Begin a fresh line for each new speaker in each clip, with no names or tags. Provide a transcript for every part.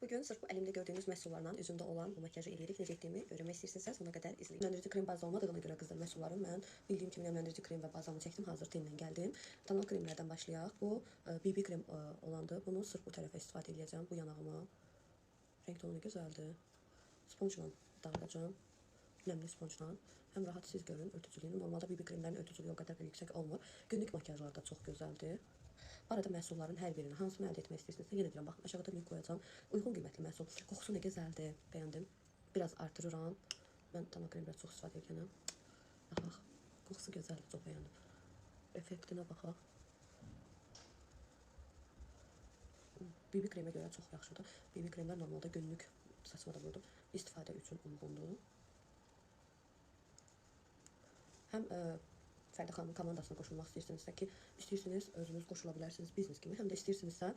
Bugün sırf bu elimde gördüğünüz məhsullarla üzümdə olan bu makyajı eləyirik. Necə etdiyimi öyrənmək istəyirsiniz, ona qədər izləyin. Nemlendirici krem bazlı olmadığına görə qızlar məhsullarım mən bildiyim kimi nemlendirici krem və bazamı çəkdim. Hazır temlə gəldim. Tonal kremlərdən başlayaq. Bu BB krem olandı. Bunu sırf bu tərəfə istifadə edəcəm. Bu yanağıma. Renk tonu gözəldir. Sponjla dağıdacağım. Nemli sponjla. Həm rahat siz görün örtücülüyünü. Normalda BB kremlərin örtücülüyü o qədər də yüksək olmur. Günlük makyajlarda çox gözəldir. Bu arada məhsulların hər birini hansını əldə etmək istəyirsinizsə, yenə deyirəm, baxın, aşağıda link qoyacağam. Uyğun qiymətli məhsul. Qoxusu nə gözəldir, bəyəndim. Biraz artırıram. Mən tonal kremlər çox istifadə edirəm. Baxaq, qoxusu gözəldir, çox bəyəndim. Effektinə baxaq. BB kremə görə çox yaxşıdır. BB kremlər normalda günlük saçma da vurdum. İstifadə üçün uyğundur. Həm Fərdə xanımın komandasına qoşulmaq istəyirsinizsə ki, istəyirsiniz özünüz qoşula bilərsiniz biznes kimi, həm də istəyirsinizsə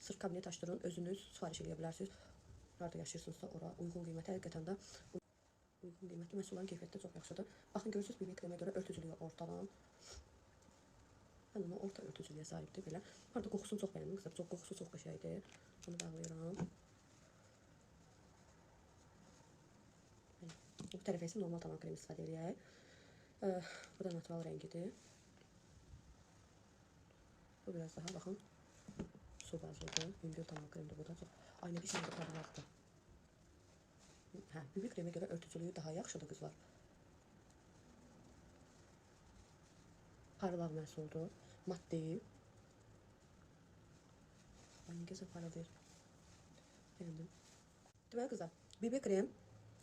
sırf kabinet açdırın, özünüz sifariş edə bilərsiniz. Harada yaşayırsınızsa ora uyğun qiymətə, həqiqətən də uyğun qiymətli məhsulların keyfiyyəti də çox yaxşıdır. Baxın, görürsünüz BB kremə görə örtücülüyü ortadan. Mən ona orta örtücülüyə sahibdir belə. Harada qoxusunu çox bəyəndim, qızlar, qoxusu çox qəşəngdir. Bunu bağlayıram. Bu tərəfə isə normal tonal krem istifadə edək. Bu da natural rengidir. Bu biraz daha bakın su bazlıdır. Hündür tonal kremdir bu da çok. Aynı bir şeydə parlaqdır. BB kremə görə örtücülüyü daha yaxşıdır qızlar. Parlaq məhsuldur. Mat deyil. Aynı gözəl parladır. Beğendim. Deməli qızlar, BB krem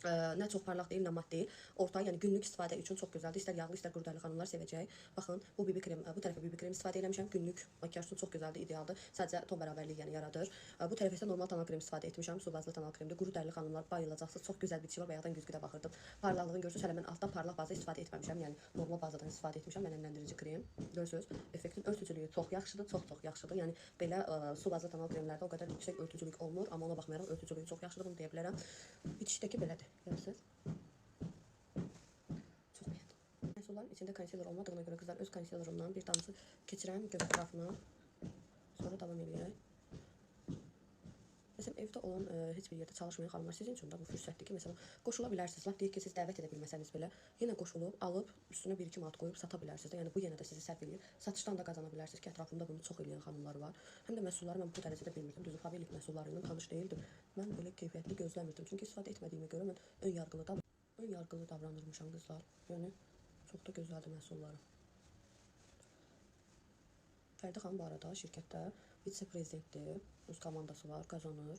nə çox parlaq deyil, nə mat deyil. Orta, yəni günlük istifadə üçün çox gözəldir. İstər yağlı, istər qurdaylı xanımlar sevəcək. Baxın, bu BB krem, bu tərəfə BB krem istifadə etmişəm. Günlük makyaj üçün çox gözəldir, idealdır. Sadəcə ton bərabərliyi yəni yaradır. Bu tərəfə isə normal tonal krem istifadə etmişəm. Su bazlı tonal kremdir. Qurdaylı xanımlar bayılacaqsınız. Çox gözəl bir şey var. Bayaqdan güzgüdə baxırdım. Parlaqlığını görürsünüz. Hələ mən altdan parlaq baza istifadə etməmişəm. Yəni normal bazadan istifadə etmişəm. Nemlendirici krem. Görürsünüz, effektin örtücülüyü çox yaxşıdır, çox yaxşıdır. Yəni belə su bazlı tonal kremlərdə o qədər yüksək örtücülük olmur, amma ona baxmayaraq örtücülüyü çox yaxşıdır, bunu deyə bilərəm. Bitişdəki belədir. Görürsünüz? Çox bəyəndim. Məhsulların içində konsiler olmadığına görə qızlar öz konsilerimdən bir damcı keçirəm göz ətrafına. Sonra davam edək. Məsələn, evdə olan heç bir yerdə çalışmayan xanımlar sizin üçün də bu fürsətdir ki, məsələn, qoşula bilərsiniz. Lap deyək ki, siz dəvət edə bilməsəniz belə, yenə qoşulub, alıb, üstünə 1-2 manat qoyub sata bilərsiniz də. Yəni bu yenə də sizi sərf eləyir. Satışdan da qazana bilərsiniz ki, ətrafımda bunu çox eləyən xanımlar var. Həm də məhsulları mən bu dərəcədə bilmirdim. Düzdür, Havelik məhsullarından tanış deyildim. Mən belə keyfiyyətli gözləmirdim. Çünki istifadə etmədiyimə görə mən ön yargılı davranırmışam qızlar. Yəni çox da gözəldir məhsulları. Fərdə xanım bu arada şirkətdə vitse-prezidentdir, öz komandası var, qazanır.